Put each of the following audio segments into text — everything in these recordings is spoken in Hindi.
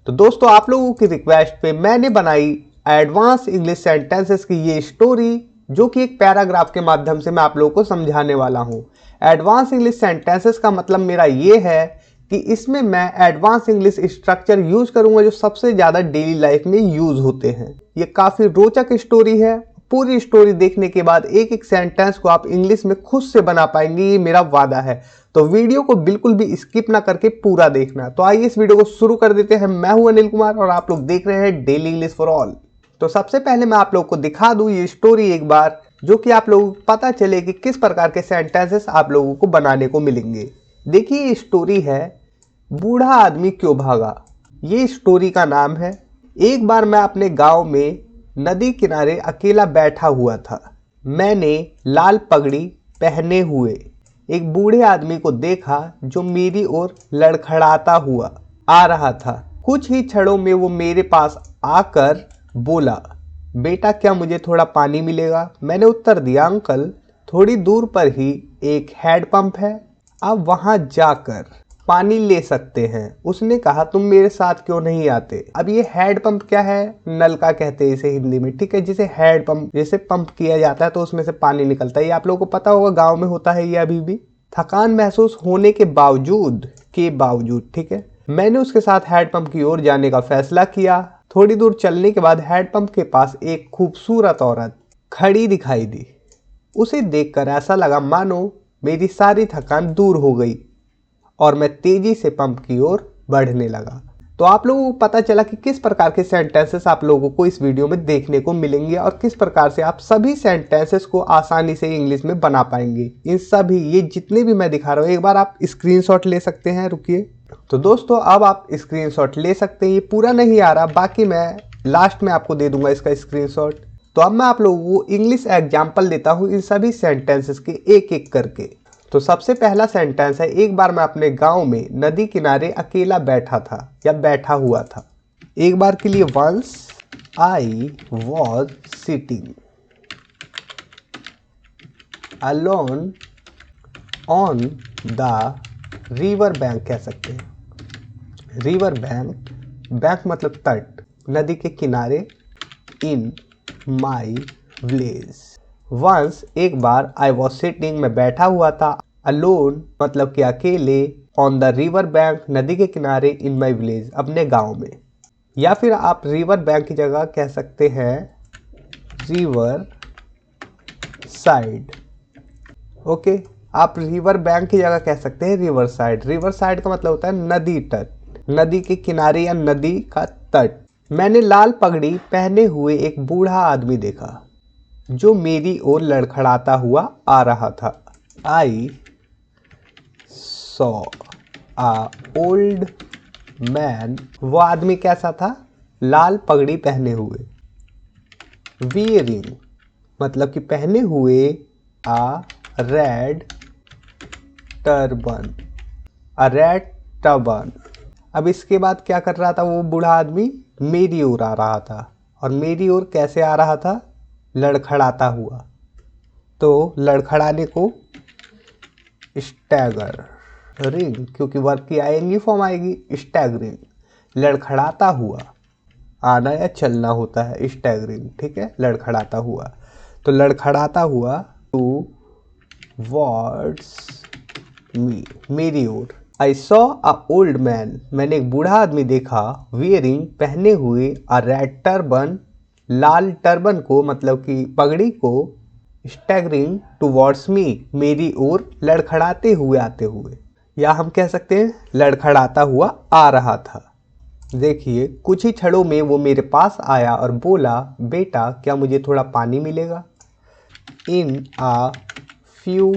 तो दोस्तों आप लोगों की रिक्वेस्ट पे मैंने बनाई एडवांस इंग्लिश सेंटेंसेस की ये स्टोरी, जो कि एक पैराग्राफ के माध्यम से मैं आप लोगों को समझाने वाला हूँ। एडवांस इंग्लिश सेंटेंसेस का मतलब मेरा ये है कि इसमें मैं एडवांस इंग्लिश स्ट्रक्चर यूज करूंगा जो सबसे ज़्यादा डेली लाइफ में यूज होते हैं। ये काफ़ी रोचक स्टोरी है। पूरी स्टोरी देखने के बाद एक एक सेंटेंस को आप इंग्लिश में खुद से बना पाएंगे, ये मेरा वादा है। तो वीडियो को बिल्कुल भी स्किप ना करके पूरा देखना। तो आइए इस वीडियो को शुरू कर देते हैं। मैं हूं अनिल कुमार और आप लोग देख रहे हैं डेली इंग्लिश फॉर ऑल। तो सबसे पहले मैं आप लोगों को दिखा दूं ये स्टोरी एक बार, जो कि आप लोगों को पता चले कि किस प्रकार के सेंटेंसेस आप लोगों को बनाने को मिलेंगे। देखिए ये स्टोरी है बूढ़ा आदमी क्यों भागा। ये स्टोरी का नाम है। एक बार मैं अपने गांव में नदी किनारे अकेला बैठा हुआ था। मैंने लाल पगड़ी पहने हुए एक बूढ़े आदमी को देखा जो मेरी ओर लड़खड़ाता हुआ आ रहा था। कुछ ही क्षणों में वो मेरे पास आकर बोला, बेटा क्या मुझे थोड़ा पानी मिलेगा। मैंने उत्तर दिया, अंकल थोड़ी दूर पर ही एक हैंडपंप है, आप वहां जाकर पानी ले सकते हैं। उसने कहा, तुम मेरे साथ क्यों नहीं आते। अब ये हैंडपंप क्या है, नलका कहते हैं इसे हिंदी में, ठीक है। जिसे हैंडपंप जैसे पंप किया जाता है तो उसमें से पानी निकलता है। ये आप लोगों को पता होगा, गाँव में होता है ये अभी भी। थकान महसूस होने के बावजूद ठीक है, मैंने उसके साथ हैंडपंप की ओर जाने का फैसला किया। थोड़ी दूर चलने के बाद हैंडपंप के पास एक खूबसूरत औरत खड़ी दिखाई दी। उसे देखकर ऐसा लगा मानो मेरी सारी थकान दूर हो गई और मैं तेजी से पंप की ओर बढ़ने लगा। तो आप लोगों को पता चला कि किस प्रकार के सेंटेंसेस आप लोगों को इस वीडियो में देखने को मिलेंगे और किस प्रकार से आप सभी सेंटेंसेस को आसानी से इंग्लिश में बना पाएंगे। इन सभी ये जितने भी मैं दिखा रहा हूँ, एक बार आप स्क्रीनशॉट ले सकते हैं। रुकिए। तो दोस्तों अब आप स्क्रीनशॉट ले सकते हैं। ये पूरा नहीं आ रहा, बाकी मैं लास्ट में आपको दे दूंगा इसका स्क्रीनशॉट। तो अब मैं आप लोगों को इंग्लिश एग्जाम्पल देता हूँ इन सभी सेंटेंसेस के एक एक करके। तो सबसे पहला सेंटेंस है, एक बार मैं अपने गांव में नदी किनारे अकेला बैठा था या बैठा हुआ था। एक बार के लिए, once I was sitting alone on the river bank कह सकते हैं। रिवर बैंक, बैंक मतलब तट, नदी के किनारे, इन माई विलेज। वंस एक बार, आई वॉज सिटिंग मैं बैठा हुआ था, अलोन मतलब कि अकेले, ऑन द रिवर बैंक नदी के किनारे, इन माई विलेज अपने गांव में। या फिर आप रिवर बैंक की जगह कह सकते हैं रिवर साइड। ओके, आप रिवर बैंक की जगह कह सकते हैं रिवर साइड। रिवर साइड का मतलब होता है नदी तट, नदी के किनारे या नदी का तट। मैंने लाल पगड़ी पहने हुए एक बूढ़ा आदमी देखा जो मेरी ओर लड़खड़ाता हुआ आ रहा था। आई सॉ अ ओल्ड मैन, वो आदमी कैसा था, लाल पगड़ी पहने हुए। वियरिंग मतलब कि पहने हुए, आ रेड टर्बन, अ रेड टर्बन। अब इसके बाद क्या कर रहा था वो बूढ़ा आदमी, मेरी ओर आ रहा था। और मेरी ओर कैसे आ रहा था, लड़खड़ाता हुआ। तो लड़खड़ाने को स्टैगर रिंग, क्योंकि वर्ब की आएंगी फॉर्म आएगी स्टैगरिंग। लड़खड़ाता हुआ आना या चलना होता है स्टैगरिंग, ठीक है, लड़खड़ाता हुआ। तो लड़खड़ाता हुआ टू वर्ड्स मी, मेरी ओर। I saw a old man, मैंने एक बूढ़ा आदमी देखा, वियरिंग पहने हुए, अ रेड टर्बन लाल टर्बन को मतलब कि पगड़ी को, स्टैगरिंग टुवर्ड्स मी मेरी ओर लड़खड़ाते हुए आते हुए, या हम कह सकते हैं लड़खड़ाता हुआ आ रहा था। देखिए कुछ ही क्षणों में वो मेरे पास आया और बोला, बेटा क्या मुझे थोड़ा पानी मिलेगा। इन आ फ्यू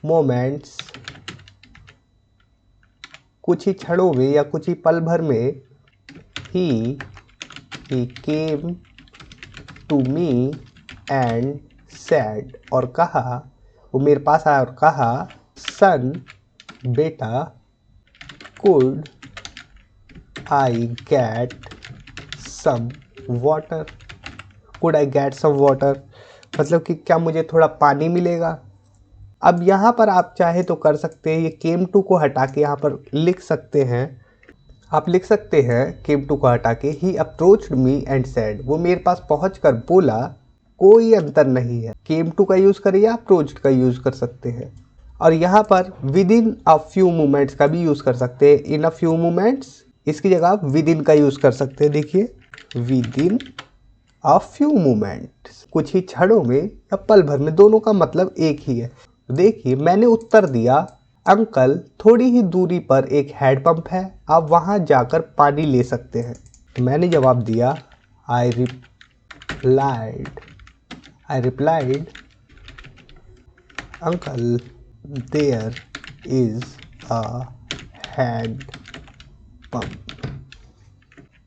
मोमेंट्स, कुछ ही क्षणों में या कुछ ही पल भर में, he came to me and said, और कहा, वो मेरे पास आया और कहा, सन बेटा, could I get some water. Could I get some water मतलब कि क्या मुझे थोड़ा पानी मिलेगा। अब यहाँ पर आप चाहे तो कर सकते हैं, ये केम टू को हटा के यहाँ पर लिख सकते हैं, आप लिख सकते हैं केम टू को हटा के ही अप्रोच्ड मी एंड सेड, वो मेरे पास पहुंचकर बोला। कोई अंतर नहीं है, केम टू का यूज करिए या अप्रोच्ड का यूज कर सकते हैं। और यहाँ पर with in a few moments का भी यूज कर सकते हैं। इन अ फ्यू मोमेंट्स इसकी जगह आप विद इन का यूज कर सकते हैं। देखिए with in a few moments, कुछ ही क्षणों में या पल भर में, दोनों का मतलब एक ही है। देखिए मैंने उत्तर दिया, अंकल थोड़ी ही दूरी पर एक हैंडपंप है, आप वहां जाकर पानी ले सकते हैं। मैंने जवाब दिया I replied uncle there is a hand pump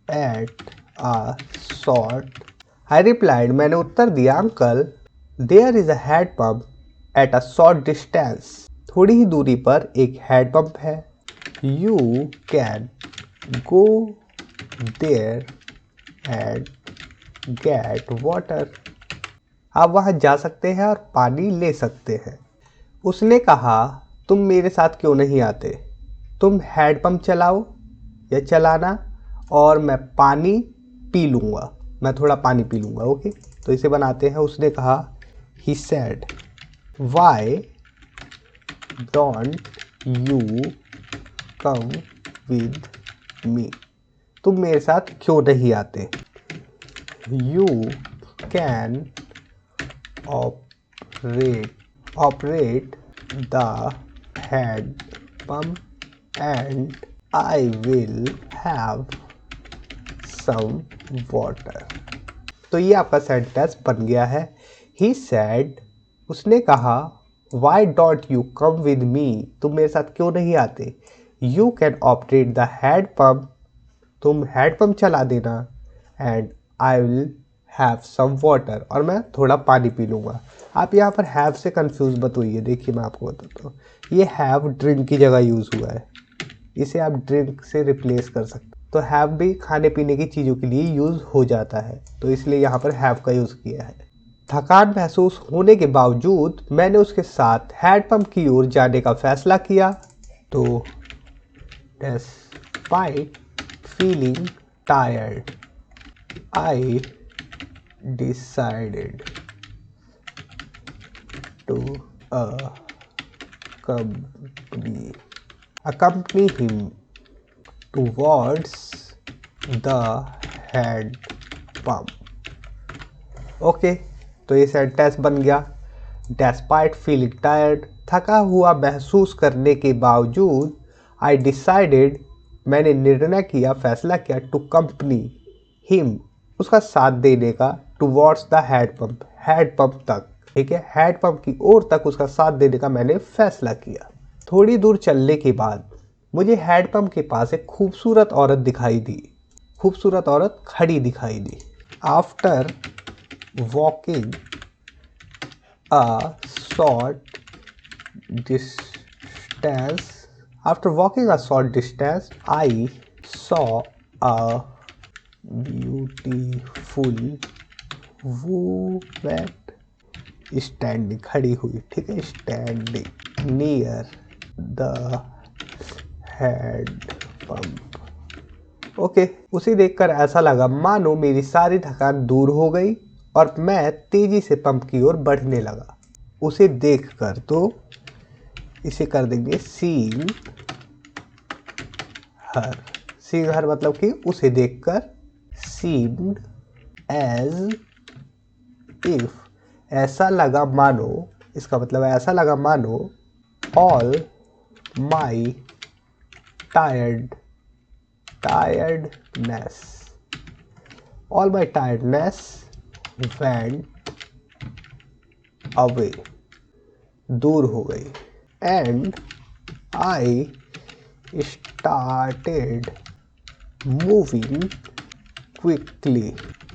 at a short. I replied, मैंने उत्तर दिया, uncle there is a hand pump at a short distance, थोड़ी ही दूरी पर एक हैंड पंप है। You can go there and get water, आप वहां जा सकते हैं और पानी ले सकते हैं। उसने कहा तुम मेरे साथ क्यों नहीं आते, तुम हैंडपंप चलाओ या चलाना और मैं पानी पी लूँगा, मैं थोड़ा पानी पी लूँगा। ओके, तो इसे बनाते हैं। उसने कहा he said why don't you come with me, तुम मेरे साथ क्यों नहीं आते। You can operate the hand pump and I will have some water. तो ये आपका सेंटेंस बन गया है। ही सेड, उसने कहा, why don't you come with me, तुम मेरे साथ क्यों नहीं आते। You can operate the hand pump, तुम हैंड पंप चला देना, and I will have some water, और मैं थोड़ा पानी पी लूँगा। आप यहाँ पर हैव से कंफ्यूज मत होइए। देखिए मैं आपको बताता हूँ, ये हैव ड्रिंक की जगह यूज़ हुआ है, इसे आप ड्रिंक से रिप्लेस कर सकते। तो हैव भी खाने पीने की चीज़ों के लिए यूज़ हो जाता है, तो इसलिए यहाँ पर हैव का यूज़ किया है। थकान महसूस होने के बावजूद मैंने उसके साथ हैंडपंप की ओर जाने का फैसला किया। तो despite feeling tired, I decided to accompany him towards the hand pump। Okay, तो ये सेंटेंस बन गया। डेस्पाइट फीलिंग टायर्ड, थका हुआ महसूस करने के बावजूद, आई डिसाइडेड, मैंने निर्णय किया, फैसला किया, टू कंपनी हिम, उसका साथ देने का, टुवर्ड्स द हैंड पंप तक, ठीक है, हैंड पंप की ओर तक उसका साथ देने का मैंने फैसला किया। थोड़ी दूर चलने के बाद मुझे हैंड पंप के पास एक खूबसूरत औरत दिखाई दी, खूबसूरत औरत खड़ी दिखाई दी। After walking a short distance, I saw a beautiful woman standing, खड़ी हुई, ठीक है, standing near the hand pump। Okay, उसे देखकर ऐसा लगा मानो मेरी सारी थकान दूर हो गई और मैं तेजी से पंप की ओर बढ़ने लगा। उसे देखकर, तो इसे कर देंगे सीइंग हर। सीइंग हर मतलब कि उसे देखकर, सीम्ड एज इफ, ऐसा लगा मानो, इसका मतलब ऐसा लगा मानो, all my tiredness went away, दूर हो गई, and I started moving quickly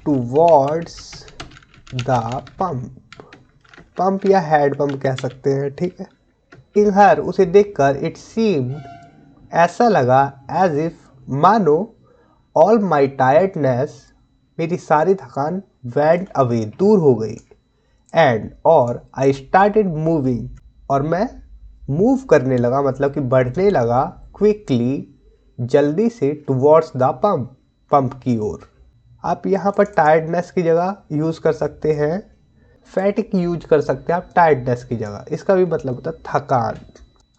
towards the pump या हैंड पंप कह सकते हैं, ठीक है। इन हर, उसे देखकर, इट सीम्ड, ऐसा लगा, एज इफ, मानो, ऑल माई टायर्डनेस, मेरी सारी थकान, वेंट अवे, दूर हो गई, एंड, और, आई स्टार्टेड मूविंग, और मैं मूव करने लगा, मतलब कि बढ़ने लगा, क्विकली, जल्दी से टुवर्ड्स द पंप, पंप की ओर। आप यहाँ पर टायर्डनेस की जगह यूज़ कर सकते हैं फैटिक, यूज कर सकते हैं आप टायर्डनेस की जगह। इसका भी मतलब होता है थकान।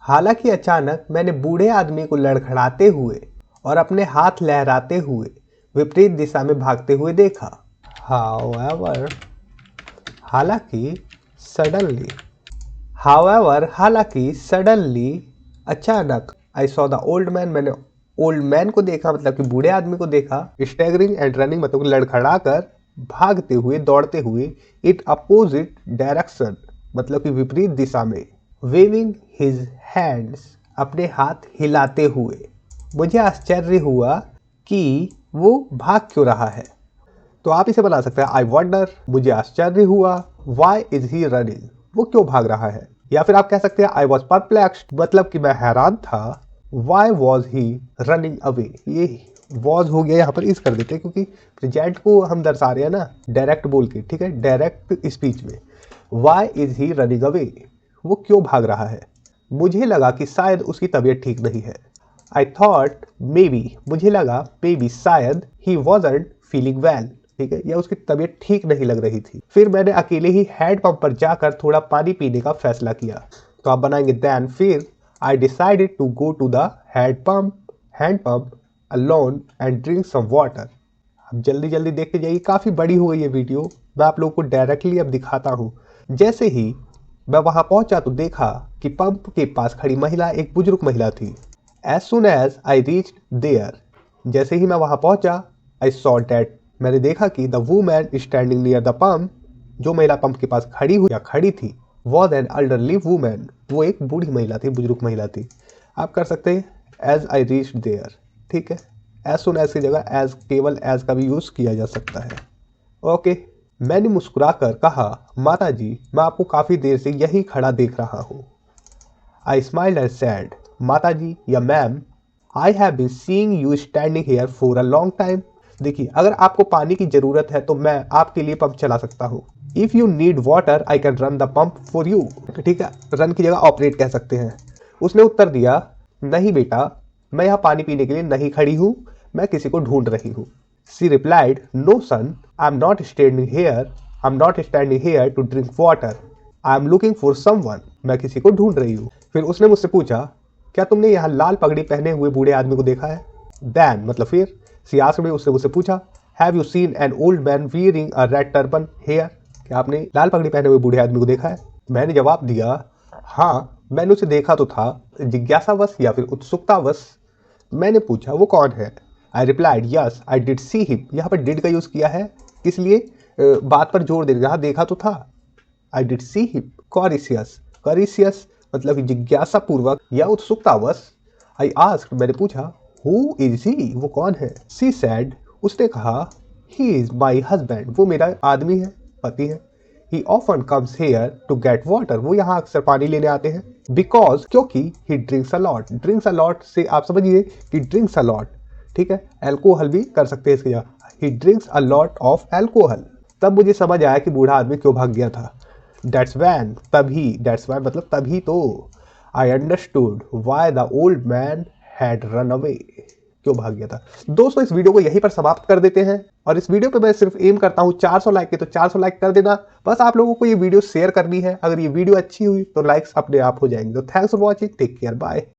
हालांकि अचानक मैंने बूढ़े आदमी को लड़खड़ाते हुए और अपने हाथ लहराते हुए विपरीत दिशा में भागते हुए देखा। हाउएवर, हालांकि सडनली अचानक, I saw the old man, मैंने ओल्ड मैन को देखा, मतलब कि बूढ़े आदमी को देखा। स्टैगरिंग एंड रनिंग, मतलब लड़खड़ा कर, भागते हुए, दौड़ते हुए। इट अपोजिट डायरेक्शन, मतलब कि विपरीत दिशा में। वेविंग हिज हैंड्स, अपने हाथ हिलाते हुए। मुझे आश्चर्य हुआ कि वो भाग क्यों रहा है। तो आप इसे बना सकते हैं आई वंडर, मुझे आश्चर्य हुआ। वाई इज ही रनिंग, वो क्यों भाग रहा है। या फिर आप कह सकते हैं आई वॉज परप्लेक्स्ड, मतलब कि मैं हैरान था। Why was he running away, ये वॉज हो गया यहाँ पर इस कर देते हैं क्योंकि प्रेजेंट को हम दर्शा रहे हैं ना डायरेक्ट बोल के, ठीक है, डायरेक्ट स्पीच में। Why is he running away, वो क्यों भाग रहा है। मुझे लगा कि शायद उसकी तबीयत ठीक नहीं है। आई थॉट मे बी, मुझे लगा मे बी शायद, ही वॉजंट फीलिंग वेल, ठीक है, या उसकी तबीयत ठीक नहीं लग रही थी। फिर मैंने अकेले ही हैंड पंप पर जाकर थोड़ा पानी पीने का फैसला किया। तो आप बनाएंगे देन, फिर I decided to go to the hand pump alone and drink some water. अब जल्दी जल्दी देखते जाइए, काफ़ी बड़ी हो गई है वीडियो, मैं आप लोगों को डायरेक्टली अब दिखाता हूँ। जैसे ही मैं वहाँ पहुँचा तो देखा कि पंप के पास खड़ी महिला एक बुजुर्ग महिला थी। As soon as I reach there, जैसे ही मैं वहाँ पहुँचा, आई सॉ डैट, मैंने देखा कि the woman standing near the pump, जो महिला पंप के पास खड़ी हुई या खड़ी थी, वॉज एन एल्डरली वूमैन, वो एक बूढ़ी महिला थी, बुजुर्ग महिला थी। आप कर सकते हैं एज आई रीच देयर, ठीक है। एज सुन एज की जगह एज, केवल एज का भी यूज़ किया जा सकता है। ओके, मैंने मुस्कुराकर कहा, माता जी, मैं आपको काफ़ी देर से यही खड़ा देख रहा हूँ। आई स्माइल्ड एंड सेड, माता जी या ma'am, I have been seeing you standing here for a long time. देखिए, अगर आपको पानी की ज़रूरत है तो मैं आपके लिए पंप चला सकता हूँ। If you need water I can run the pump for you, ठीक है, रन की जगह ऑपरेट कह सकते हैं। उसने उत्तर दिया, नहीं बेटा, मैं यहाँ पानी पीने के लिए नहीं खड़ी हूँ, मैं किसी को ढूंढ रही हूँ। She replied, no son, I am not standing here to drink water, I am looking for someone, मैं किसी को ढूंढ रही हूँ। फिर उसने मुझसे पूछा, क्या तुमने यहाँ लाल पगड़ी पहने हुए बूढ़े आदमी को देखा है। देन, मतलब फिर, सी आस्क्ड मी, उसने मुझसे पूछा, have you seen an old man wearing a red turban here, क्या आपने लाल पगड़ी पहने हुए बूढ़े आदमी को देखा है। मैंने जवाब दिया, हाँ, मैंने उसे देखा तो था। जिज्ञासावश या फिर उत्सुकतावश मैंने पूछा, वो कौन है। I replied, yes I did see him, यहाँ पर डिड का यूज़ किया है, किस लिए, बात पर जोर देने, यहाँ देखा तो था। आई डिड सी हिम कॉरिशियस, मतलब जिज्ञासा पूर्वक या उत्सुकतावश। आई आस्क्ड, मैंने पूछा, हु इज ही, वो कौन है। सी सैड, उसने कहा, ही इज माई हस्बैंड, वो मेरा आदमी है, पति है। He often comes here to get water, वो यहाँ अक्सर पानी लेने आते हैं। बिकॉज, क्योंकि ही ड्रिंक्स अ लॉट से आप समझिए कि ड्रिंक्स अ लॉट, ठीक है, एल्कोहल भी कर सकते हैं इसकी जगह, ही drinks a lot of alcohol. तब मुझे समझ आया कि बूढ़ा आदमी क्यों भाग गया था। दैट्स वैन, तभी, दैट्स वैन मतलब तभी तो, I understood why the old man had run away, क्यों भाग गया था। दोस्तों, इस वीडियो को यहीं पर समाप्त कर देते हैं। और इस वीडियो पे मैं सिर्फ एम करता हूँ 400 लाइक के, तो 400 लाइक कर देना। बस आप लोगों को ये वीडियो शेयर करनी है। अगर ये वीडियो अच्छी हुई तो लाइक्स अपने आप हो जाएंगे। तो thanks for watching, take care, bye.